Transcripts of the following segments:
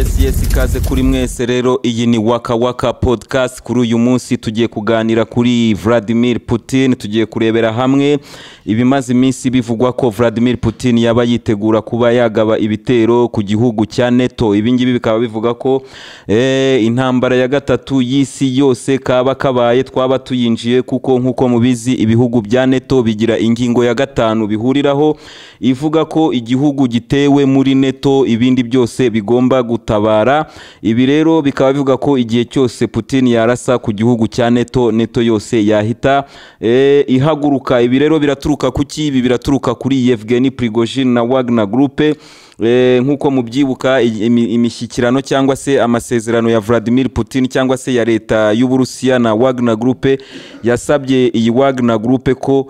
Yes, ikaze kuri mwese rero. Iyi ni Waka Waka podcast. Kuri uyu munsi tugiye kuganira kuri Vladimir Putin. Tugiye kurebera hamwe ibimaze iminsi bivugwa ko Vladimir Putin yaba yitegura kuba yagaba ibitero ku gihugu cya NATO. Ibingibi bikaba bivuga ko intambara ya gatatu y'isi yose kaba kabaye twaba tuyinjiye, kuko nkuko mubizi ibihugu bya NATO bigira ingingo ya gatanu bihuriraho ivuga ko igihugu gitewe muri NATO ibindi byose bigomba gutabara. Ibi rero bikaba bivuga ko igihe cyose Putin yarasa ku gihugu cya NATO yose yahita ihaguruka. Ibi rero biraturuka kuki? Ibi biraturuka kuri Yevgeny Prigozhin na Wagner Group. Nkuko mubyibuka imishyikirano cyangwa se amasezerano ya Vladimir Putin cyangwa se ya leta y'Uburusiya na Wagner Group yasabye iyi Wagner Group ko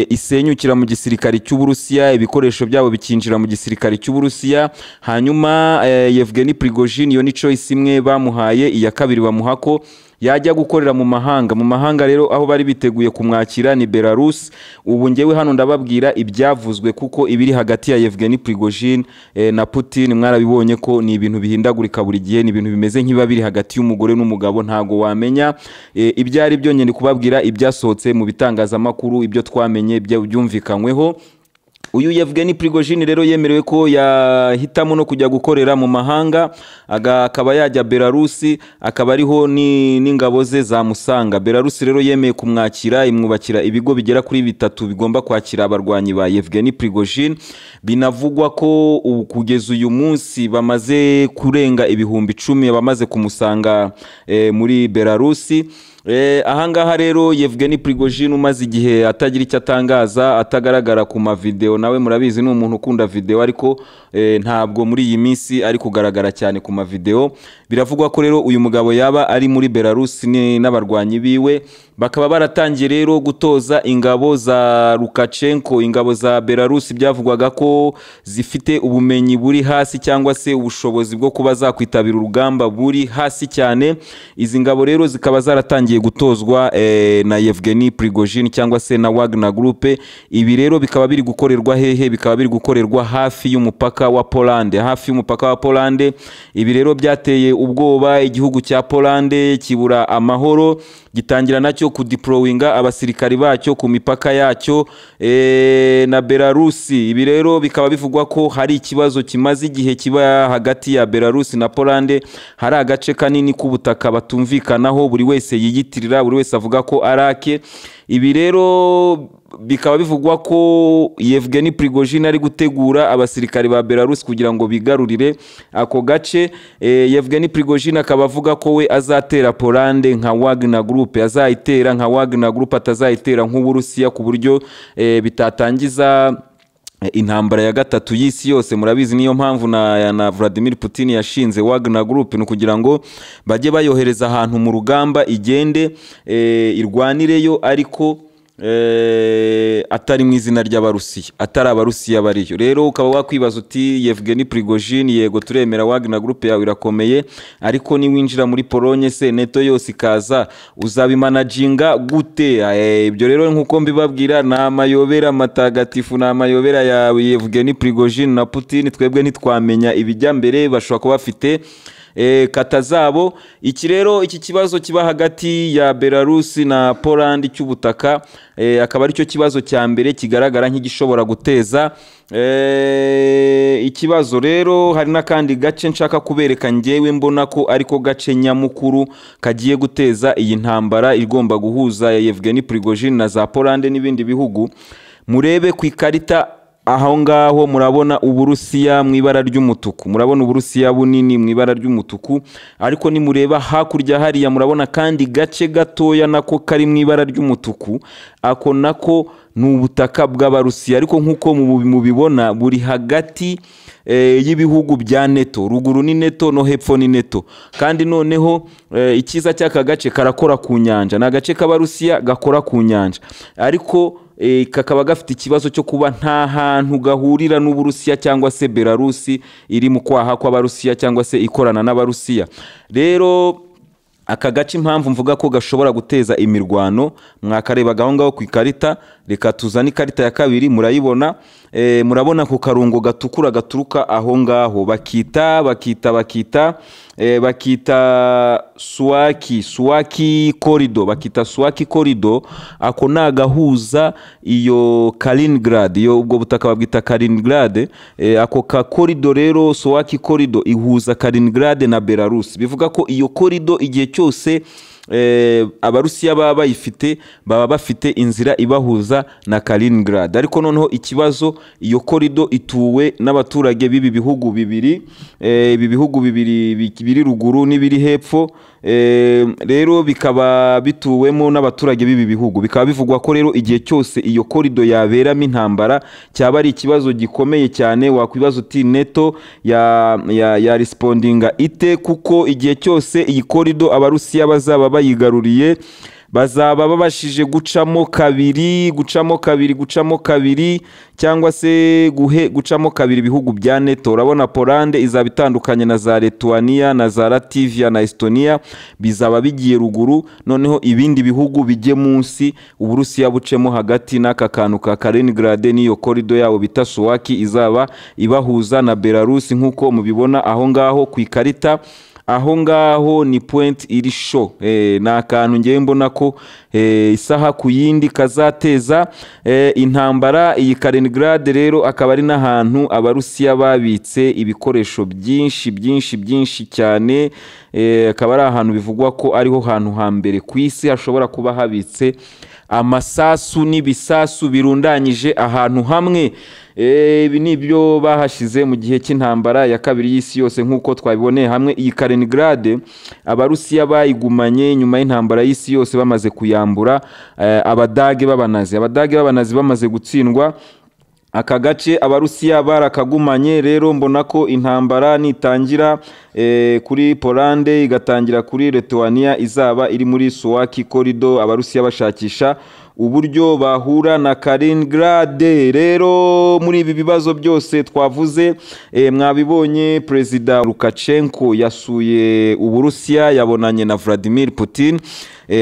isenyukira mu gisirikare cy'Uburusiya, ibikoresho byabo bikinjira mu gisirikare cy'Uburusiya. Hanyuma Yevgeny Prigozhin yo ni choice imwe bamuhaye, iya kabiri bamuha ko yajya gukorera mu mahanga rero aho bari biteguye kumwakira ni Belarus. Ubu ngewe hano ndababwira ibyavuzwe, kuko ibiri hagati ya Yevgeny Prigozhin na Putin mwarabibonye ko ni ibintu bihindagurika buri gihe, ni ibintu bimeze nk'iba biri hagati y'umugore n'umugabo, ntago wamenya ibyari byo. Nyine kubabwira ibyasohotse mu bitangazamakuru, ibyo twamenye byumvikanyweho. Uyu Yevgeny Prigozhin rero yemerewe ko yahitamo no kujya gukorera mu mahanga, akaba yajya Belarus, akaba ariho n'ingabo ze zamusanga. Belarus rero yemeye kumwakira, imwubakira ibigo bigera kuri 3 bigomba kwakira abarwanyi ba Yevgeny Prigozhin. Binavugwa ko kugeza uyu munsi bamaze kurenga ibihumbi 10 bamaze kumusanga muri Belarus. Ahangaha rero Yevgeny Prigozhin umaze igihe atagira icyo atangaza, atagaragara ku mavideo. Nawe murabizi ni umuntu ukunda video, ariko ntabwo muri iyi minsi ari kugaragara cyane ku mavideo. Biravugwa ko rero uyu mugabo yaba ari muri Belarus n'abarwanyi biwe, bakaba baratangiye rero gutoza ingabo za Lukashenko. Ingabo za Belarus byavugwaga ko zifite ubumenyi buri hasi, cyangwa se ubushobozi bwo kuba zakwitabira urugamba buri hasi cyane. Izi ngabo rero zikaba zaratangiye gutozwa na Yevgeny Prigozhin cyangwa se na Wagner Group. Ibi rero bikaba biri gukorerwa hehe? Bikaba biri gukorerwa hafi y'umupaka wa Poland, Ibi rero byateye ubwoba igihugu cya Poland, kibura amahoro, gitangira nacyo kudiplowinga abasirikari bacyo ku mipaka yacyo na Belarus. Ibi rero bikaba bivugwa ko hari ikibazo kimaze igihe kiba hagati ya Belarus na Poland. Hari agace kanini k'ubutaka batumvikanaho, buri wese yiyitirira, buri wese avuga ko arake. Ibi rero bikaba bivugwa ko Yevgeny Prigozhin ari gutegura abasirikari ba Belarus kugira ngo bigarurire ako gace. Yevgeny Prigozhin akaba avuga ko we azatera Poland nka Wagner Group, azayitera nka Wagner Group, atazayitera nk'Uburusiya, ku buryo bitatangiza intambara ya gatatu y'isi yose. Murabizi niyo mpamvu na Vladimir Putin yashinze Wagner Group, no kugira ngo bajye bayohereza ahantu mu rugamba, igende irwanireyo, ariko atari mu izina ry'Abarusiya, atari Abarusiya bariyo. Rero ukaba wakwibaza uti Yevgeny Prigozhin, yego turemera Wagner Group yawe irakomeye, ariko ni winjira muri Polonye se NATO yose ikaza, uzabimanaginga gute? Ibyo rero nkuko mbibabwira na amayobera matagatifu, na amayobera ya Yevgeny Prigozhin na Putin. Twebwe ntitwamenya ibijya mbere, bashobora kuba bafite kata zabo. Iki rero iki kibazo kiba hagati ya Belarus na Poland cy'ubutaka, akaba ari cyo kibazo cya mbere kigaragara nk'igishobora guteza ikibazo. Rero hari n'akandi gace nshaka kubereka ngewe mbona ko ariko gace nyamukuru kagiye guteza iyi ntambara igomba guhuza Yevgeny Prigozhin na za Poland n'ibindi bihugu. Murebe ku ikarita aho ngaho murabona Uburusiya mu ibara ry'umutuku, murabona Uburusiya bunini mu ibara ry'umutuku, ariko ni mureba hakurya hariya murabona kandi gace gatoya nako kari mu ibara ry'umutuku. Ako nako ni ubutaka bw'Abarusiya, ariko nkuko mubibona buri hagati y'ibihugu bya NATO. Ruguru ni NATO no hepfo ni NATO, kandi noneho ikiza cy'aka gace karakora ku nyanja, na gace k'Abarusiya gakora ku nyanja, ariko kakaba gafite ikibazo cyo kuba nta hantu gahurira n'Uburusiya cyangwa se Belarus iri mu kwaha kw'Abarusiya cyangwa se ikorana n'Abarusiya. Rero aka gace impamvu mvuga ko gashobora guteza imirwano mwakarebaga aho ngaho ku ikarita, reka tuzane ikarita ya kabiri murayibona. Murabona ku karungo gatukura gaturuka aho ngaho bakita Suwaki corridor, bakita Suwaki corridor. Ako nagahuza iyo Kaliningrad, iyo ubwo butaka babwita Kaliningrad. Ako ka corridor rero, Suwaki corridor ihuza Kaliningrad na Belarus. Bivuga ko iyo corridor igihe cyose Abarusiya baba bafite inzira ibahuza na Kaliningrad. Ariko noneho ikibazo, iyo corridor ituwe n'abaturage b'ibi bihugu bibiri, biri ruguru n'ibiri hepfo. Rero bikaba bituwemo n'abaturage b'ibi bihugu. Bikaba bivugwa ko rero igihe cyose iyo corridor yaberamo intambara cyaba ari ikibazo gikomeye cyane. Wakwibaza uti NATO ya respondinga ite, kuko igihe cyose iyi corridor Abarusiya bazaba bayigaruriye bazaba babashije gucamo kabiri cyangwa se gucamo kabiri ibihugu bya NATO. Urabona Polande izaba itandukanye na za Lithuania na za Latvia na Estonia, bizaba bigiye ruguru, noneho ibindi bihugu bijye munsi, Uburusiya bucemo hagati. N'aka kantu ka Kaliningrad niyo corridor yabo bita Suwaki izaba ibahuza na Belarus nkuko mubibona aho ngaho ku ikarita. Aho ngaho ni point iri show. Na kantu ngiye mbona ko isaha ku yindi kazateza intambara. Iyi Kaliningrad rero akaba ari n'ahantu Abarusiya babitse ibikoresho byinshi cyane. Akaba ari ahantu bivugwa ko ariho hantu hambere ku isi hashobora kuba habitse amasasu n'ibisasu birundanyije ahantu hamwe. Ibi nibyo bahashize mu gihe cy'intambara ya kabiri y'isi yose nkuko twabiboneye hamwe. Iyi Kaliningrad Abarusiya bayigumanye nyuma y'intambara y'isi yose bamaze kuyambura Abadage b'Abanazi bamaze gutsindwa. Aka gace Abarusiya barakagumanye. Rero mbona ko intambara nitangira kuri Polande igatangira kuri Lithuania izaba iri muri Suwaki corridor, Abarusiya bashakisha uburyo bahura na Kaliningrad. Rero muri ibi bibazo byose twavuze, mwabibonye Perezida Lukashenko yasuye Uburusiya, yabonanye na Vladimir Putin.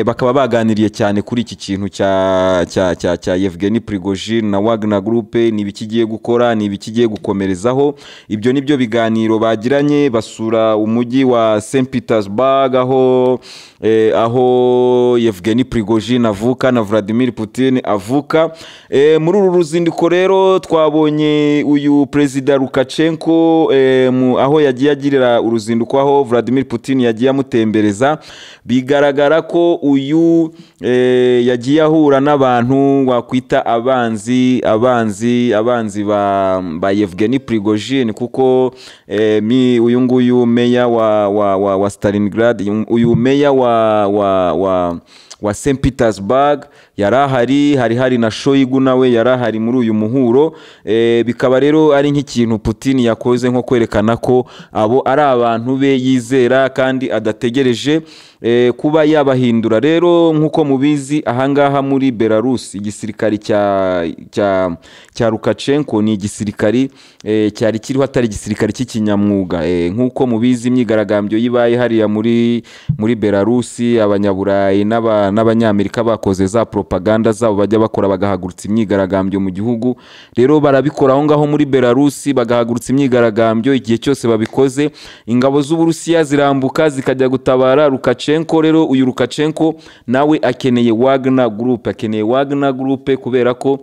Bakaba baganiriye cyane kuri iki kintu cya Yevgeny Prigozhin na Wagner Group, ni bikigiye gukora, ni bikigiye gukomerezaho. Ibyo nibyo biganiro bagiranye. Basura umujyi wa St Petersburg aho Yevgeny Prigozhin avuka na Vladimir Putin avuka. Muri uru ruzinduko rero twabonye uyu Perezida Lukashenko aho yagiye agirira uruzinduko, aho Vladimir Putin yagiye amutembereza. Bigaragara ko uyu yagiye ahura n'abantu wakwita abanzi ba Yevgeny Prigozhin, kuko uyu nguyu meya wa Stalingrad, uyu meya wa St Petersburg hari na Shoigu nawe yarahari muri uyu muhuro. Bikaba rero ari nk'ikintu Putin yakoze nko kwerekana ko abo ari abantu be yizera kandi adategereje kuba yabahindura. Rero nkuko mubizi ahangaha muri Belarus igisirikari cya Lukashenko ni igisirikari cyari kiriho atari igisirikari cy'ikinyamwuga. Nkuko mubizi imyigaragambyo yibaye hariya muri Belarus, abanyaburayi n'abanyamerika bakoze za propaganda zabo bajya bakora bagahagurutsa imyigaragambyo mu gihugu. Rero barabikora aho ngaho muri Belarus bagahagurutsa imyigaragambyo. Igihe cyose babikoze ingabo z'Uburusiya zirambuka zikajya gutabara Lukashenko. Rero uyu Lukashenko nawe akeneye Wagner Group, kubera ko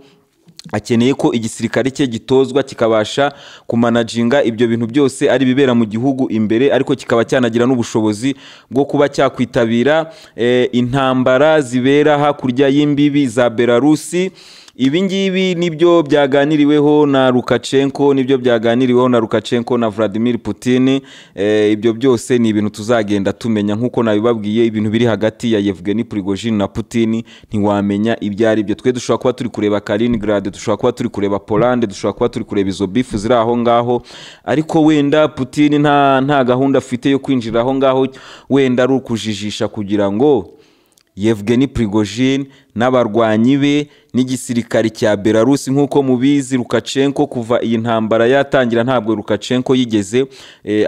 akeneye ko igisirikare cye gitozwa kikabasha kumanajinga ibyo bintu byose ari bibera mu gihugu imbere, ariko kikaba cyanagira n'ubushobozi bwo kuba cyakwitabira intambara zibera hakurya y'imbibi za Belarus. Ibi ngibi nibyo byaganiriweho na Lukashenko, na Vladimir Putin. Ibyo byose ni ibintu tuzagenda tumenya nkuko nabibabwiye. Ibintu biri hagati ya Yevgeny Prigozhin na Putin ntiwamenya ibyo ari byo. Twe dushobora kuba turi kureba Kaliningrad, dushobora kuba turi kureba Poland, dushobora kuba turi kureba izo bifu ziri aho ngaho, ariko wenda Putin nta gahunda afite yo kwinjira aho ngaho. Wenda ari ukujijisha kugira ngo Yevgeny Prigozhin n'abarwanyi be n'igisirikare cya Belarus. Nk'uko mubizi, Lukashenko kuva iyi ntambara yatangira ntabwo Lukashenko yigeze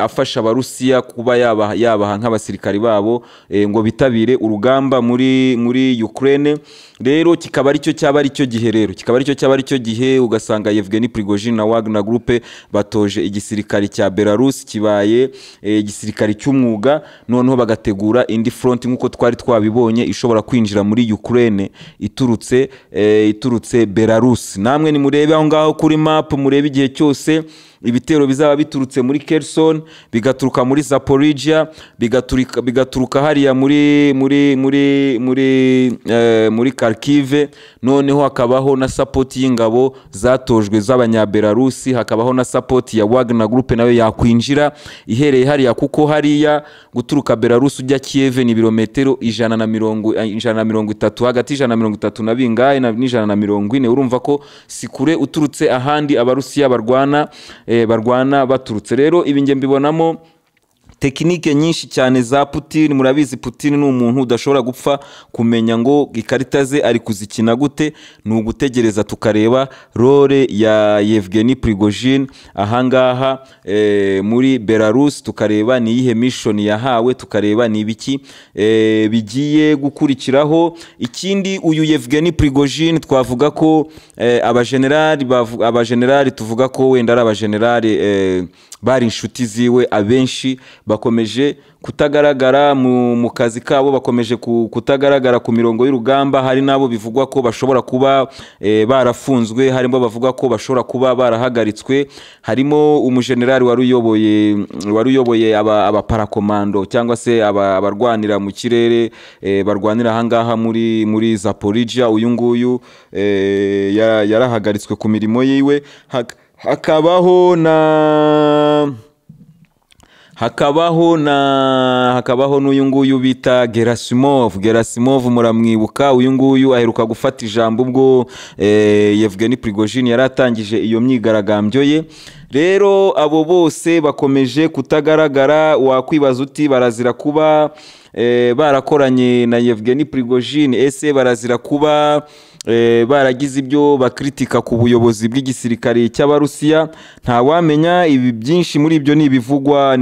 afasha abarusiya kuba yabaha nk'abasirikari babo ngo bitabire urugamba muri Ukraine. Rero kikaba aricyo cyaba aricyo gihe ugasanga Yevgeny Prigozhin na Wagner Group batoje igisirikare cya Belarus kibaye igisirikare cy'umwuga, noneho bagategura indi front nk'uko twari twabibonye ishobora kwinjira muri Ukraine iturutse Belarus. Namwe ni murebe aho ngaho kuri map, murebe igihe cyose ibitero bizaba biturutse muri Kherson, bigaturuka muri Zaporizhia, bigaturuka hariya muri Kharkiv, noneho hakabaho na support y'ingabo zatojwe z'abanya-Belarusi, hakabaho na support ya Wagner Group nawe yakwinjira ihereye hariya, kuko hariya guturuka Belarus ujya Kiev ni birometero 130, hagati 130 na bingahe na 140. Urumva ko sikure uturutse ahandi abarusiya barwana baturutse. Rero ibi nge mbibonamo tekinike nyinshi cyane za Putin. Murabizi Putin ni umuntu udashobora gupfa kumenya ngo ikarita ze ari kuzikina gute, ni ugutegereza tukareba role ya Yevgeny Prigozhin ahangaha muri Belarus, tukareba ni iyihe mission yahawe, tukareba ni ibiki bigiye gukurikiraho. Ikindi, uyu Yevgeny Prigozhin twavuga ko abagenerali tuvuga ko wenda ari abagenerali bari inshuti ziwe, abenshi bakomeje kutagaragara mu kazi kabo, bakomeje kutagaragara ku mirongo y'urugamba. Hari nabo bivugwa ko bashobora kuba barafunzwe, harimo bavuga ko bashobora kuba barahagaritswe. Harimo umugenerali wari uyoboye abaparakomando cyangwa se abarwanira mu kirere, barwanira ahangaha muri Zaporizhia. Uyu nguyu yarahagaritswe ku mirimo yiwe. Hakabaho n'uyu nguyu bita Gerasimov, muramwibuka. Uyu nguyu aheruka gufata ijambo ubwo Yevgeny Prigozhin yaratangije iyo myigaragambyo ye. Rero abo bose bakomeje kutagaragara. Wakwibaza uti barazira kuba barakoranye na Yevgeny Prigozhin, ese barazira kuba baragize ibyo bakritika ku buyobozi bw'igisirikare cy'abarusiya? Nta wamenya. Ibi byinshi muri ibyo ni ibivugwa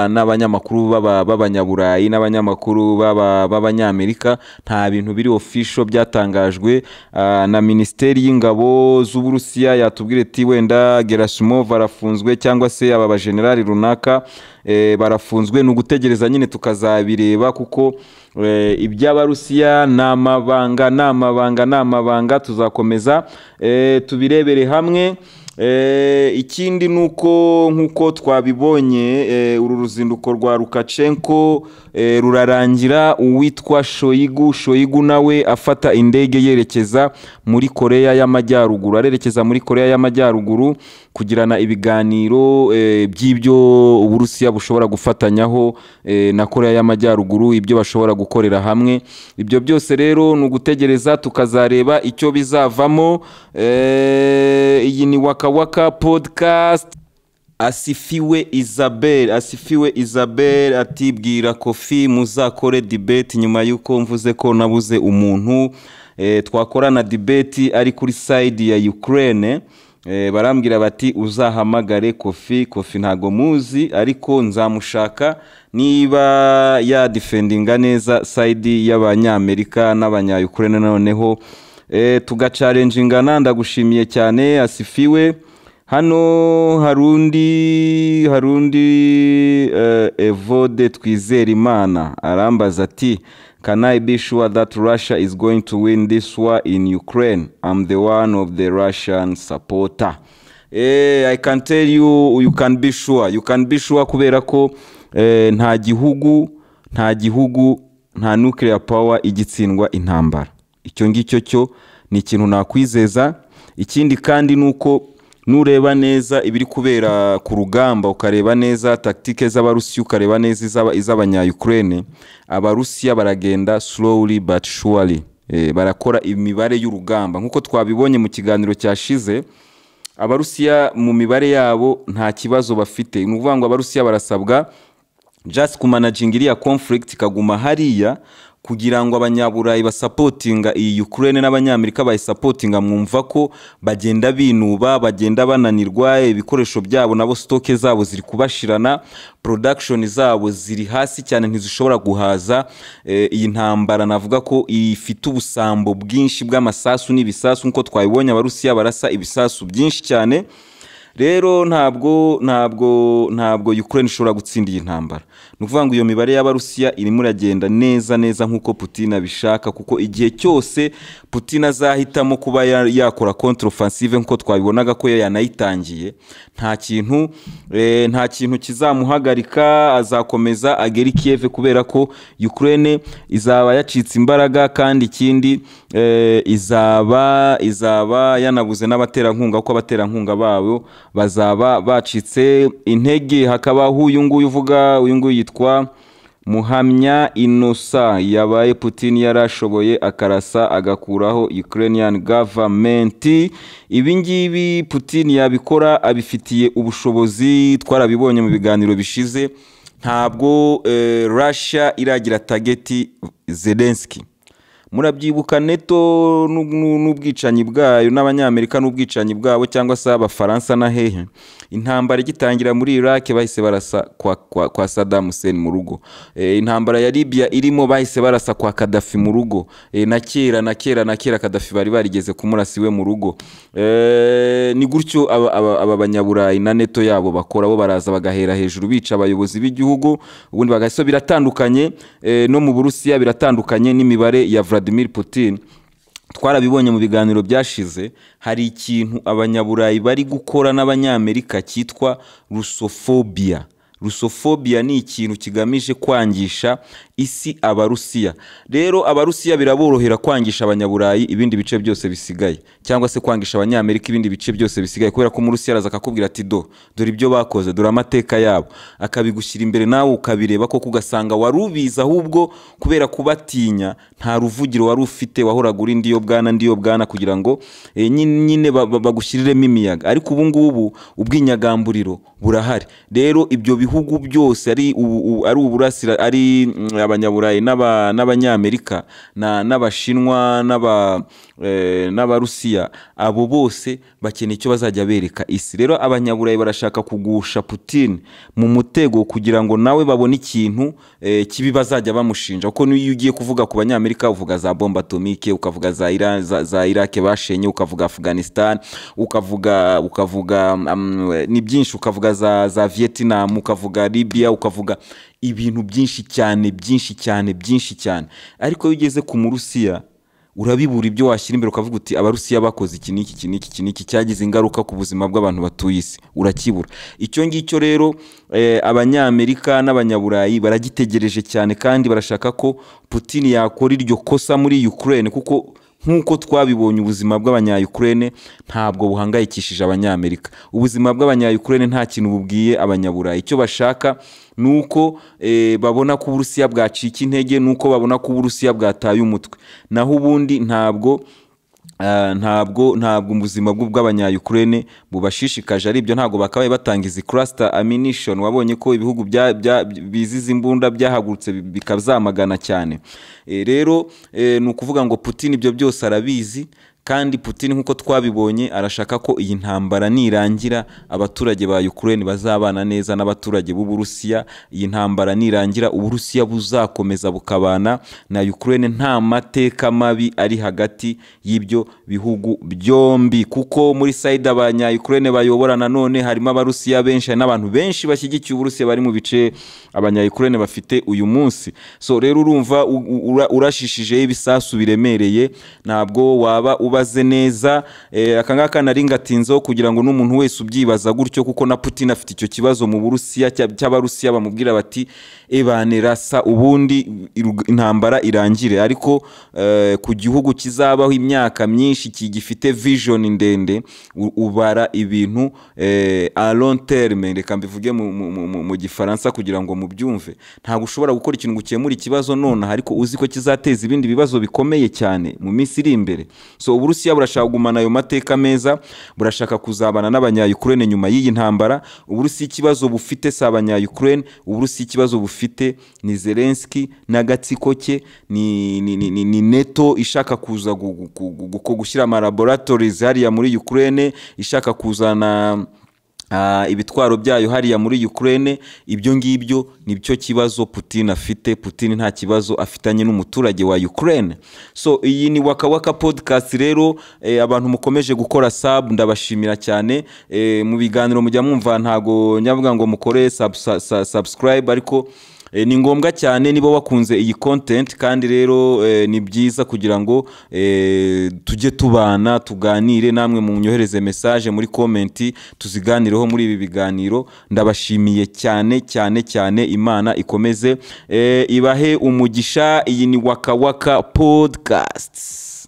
n'abanyamakuru b'abanyaburayi n'abanyamakuru b'abanyamerika. Nta bintu biri official byatangajwe na Minisiteri y'Ingabo z'Uburusiya yatubwira ati wenda Gerasimov arafunzwe cyangwa se aba bagenerali runaka barafunzwe. Ni ugutegereza nyine tukazabireba, kuko iby'abarusiya n'amabanga tuzakomeza tubirebere hamwe. Ikindi nuko nkuko twabibonye uru ruzinduko rwa Lukashenko rurarangira, uwitwa Shoigu nawe afata indege yerekeza muri Korea y'Amajyaruguru, arerekeza muri Korea y'Amajyaruguru kugirana ibiganiro by'ibyo Uburusiya bushobora gufatanyaho na Korea y'Amajyaruguru, ibyo bashobora gukorera hamwe. Ibyo byose rero ni ugutegereza tukazareba icyo bizavamo. Iyi ni Waka Waka podcast. Asifiwe Isabel ati bwira Kofi muzakore debate nyuma yuko mvuze ko nabuze umuntu twakorana debate ari kuri side ya Ukraine. Barambwira bati uzahamagare Kofi ntago muzi, ariko nzamushaka niba ya defendinga neza side y'abanyamerika n'abanya-Ukraine, noneho tugachallengeingana. Ndagushimiye cyane Asifiwe. Hano harundi Evode Twizerimana arambaza ati, can I be sure that Russia is going to win this war in Ukraine? I'm the one of the Russian supporter. I can tell you can be sure. You can be sure kubera ko nta gihugu nta nuclear power igitsindwa intambara. Icyo ngicyo cyo ni ikintu nakwizeza. Ikindi kandi nuko nureba neza ibiri kubera ku rugamba, ukareba neza tactique z'abarusiya, ukareba neza iz'abanya-Ukraine, abarusiya baragenda slowly but surely, barakora imibare y'urugamba nkuko twabibonye mu kiganiro cyashize. Abarusiya mu mibare yabo nta kibazo bafite. Ni ukuvuga ngo abarusiya barasabwa just kumanaginga iriya conflict ikaguma hariya kugira ngo abanyaburayi basupportinga iyi Ukraine n'abanyamerika bayisupportinga, mwumva ko bagenda binuba, bagenda bananirwa, ibikoresho byabo nabo stoke zabo ziri kubashirana, production zabo ziri hasi cyane, ntizishobora guhaza iyi ntambara. Navuga ko ifite ubusambo bwinshi bw'amasasu n'ibisasu, nko twabibonye abarusiya barasa ibisasu byinshi cyane. Rero ntabwo Ukraine ishobora gutsinda iyi ntambara. Nukuvuga ngo iyo mibare y'abarusiya irimo iragenda neza nkuko Putin abishaka, kuko igihe cyose Putin azahitamo kuba yakora contre-offensive nkuko twabibonaga ko yanayitangiye, nta kintu kizamuhagarika, azakomeza agera Kiev, kubera ko Ukraine izaba yacitse imbaraga, kandi ikindi izaba yanabuze n'abaterankunga, ko abaterankunga babo bazaba bacitse intege. Hakaba uyu nguyu yitwa Muhamya Inosa, yabaye Putin yarashoboye akarasa agakuraho Ukrainian government. Ibi ngibi Putin yabikora abifitiye ubushobozi, twarabibonye mu biganiro bishize. Ntabwo Russia iragira target Zelensky. Murabyibuka NATO n'ubwicanyi bwayo n'abanyamerika n'ubwicanyi bwabo, cyangwa se abafaransa na hehe. Intambara igitangira muri Iraq bahise barasa kwa Saddam Hussein mu rugo. Intambara ya Libya irimo bahise barasa kwa Gaddafi mu rugo. Na kera Gaddafi bari barigeze kumurasiwe mu rugo. Ni gutyo aba banyaburayi na NATO yabo bakora, bo baraza bagahera hejuru bica abayobozi b'igihugu, ubundi bagaso biratandukanye. No mu Burusiya biratandukanye n'imibare ya Vladimir Putin. Twarabibonye mu biganiro byashize, hari ikintu abanyaburayi bari gukora n'abanyamerika cyitwa Russophobia. Russophobia ni ikintu kigamije kwangisha isi abarusiya. Rero abarusiya biraborohera kwangisha abanyaburayi ibindi bice byose bisigaye, cyangwa se kwangisha abanyamerika ibindi bice byose bisigaye, kubera ko mu Rusiya araza akakubwira ati dore ibyo bakoze, dore amateka yabo, akabigushyira imbere nawe ukabireba, ko kugasanga warubiza, ahubwo kubera kubatinya nta ruvugiro wari ufite, wahoraga uri ndiyo bwana kugira ngo nyine bagushyiriremo imiyaga. Ariko ubu ngubu ubwinyagamburiro burahari. Rero ibyo bihugu byose ari uburasira, ari abanyaburayi n'abanyamerika n'abashinwa n'abarusiya, abo bose bakeneye icyo bazajya bereka isi. Rero abanyaburayi barashaka kugusha Putin mu mutego, kugira ngo nawe babone ikintu kibi bazajya bamushinja. Kuko niyo ugiye kuvuga ku banyamerika uvuga za bombe atomike, ukavuga za Iran, za Iraq bashenye, ukavuga Afghanistan, ukavuga ni byinshi, ukavuga za Vietnam, ukavuga Libya, ukavuga ibintu byinshi cyane. Ariko iyo ugeze ku Murusiya urabibura ibyo washyira imbere, ukavuga uti abarusiya bakoze iki niki cyagize ingaruka ku buzima bw'abantu batuye isi, urakibura. Icyo ngicyo rero abanyamerika n'abanyaburayi baragitegereje cyane, kandi barashaka ko Putin yakora iryo kosa muri Ukraine, kuko nkuko twabibonye ubuzima bw'abanya-Ukraine ntabwo buhangayikishije abanyamerika. Ubuzima bw'abanya-Ukraine nta kintu bubwiye abanyaburayi. Icyo bashaka nuko babona ko Uburusiya bwacika intege, nuko babona ko Uburusiya bwataye umutwe. Naho ubundi ntabwo ubuzima bw'abanya-Ukraine bubashishikaje. Ari ibyo ntabwo bakabaye batangiza cluster ammunition. Wabonye ko ibihugu bizize imbunda byahagurutse bikazamagana cyane. Rero ni ukuvuga ngo Putin ibyo byose arabizi, kandi Putin nkuko twabibonye arashaka ko iyi ntambara nirangira abaturage ba Ukraine bazabana neza n'abaturage b'Uburusiya. Iyi ntambara nirangira Uburusiya buzakomeza bukabana na Ukraine nta mateka mabi ari hagati y'ibyo bihugu byombi, kuko muri side abanya-Ukraine bayobora nanone harimo abarusiya benshi, n'abantu benshi bashyigikiye Uburusiya bari mu bice abanya-Ukraine bafite uyu munsi. So rero urumva urashishije ibisasu biremereye, ntabwo waba ubaze neza. Akangaka naringatinzeho kugira ngo n'umuntu wese ubyibaza gutyo, kuko na Putin afite icyo kibazo mu Burusiya cy'abarusiya bamubwira bati ebanerasa ubundi intambara irangire. Ariko ku gihugu kizabaho imyaka myinshi kigifite vision ndende, ubara ibintu a long terme, reka mbivuge mu gifaransa kugira ngo mubyumve. Ntabwo ushobora gukora ikintu gukemura ikibazo none, ariko uzi ko kizateza ibindi bibazo bikomeye cyane mu minsi iri imbere. So Uburusiya burashaka kugumana ayo mateka meza, burashaka kuzabana n'abanya-Ukraine nyuma y'iyi ntambara. Uburusiya ikibazo bufite si abanya-Ukraine, Uburusiya ikibazo bufite ni Zelensky n'agatsiko ke, ni NATO ishaka kuza gushyira ama laboratories hariya muri Ukraine, ishaka kuzana ibitwaro byayo hariya muri Ukraine. Ibyo ngibyo nibyo kibazo Putin afite. Putin nta kibazo afitanye n'umuturage wa Ukraine. So iyi ni Waka Waka podcast rero, abantu mukomeje gukora sub ndabashimira cyane. Mu biganiro mujya mwumva ntago nyavuga ngo mukore subscribe, ariko ni ngombwa cyane niba wakunze iyi content, kandi rero ni byiza kugira ngo tujye tubana tuganire, namwe munyohereze message muri comment tuziganireho muri ibi biganiro. Ndabashimiye cyane cyane cyane, Imana ikomeze ibahe umugisha. Iyi ni Waka Waka podcast.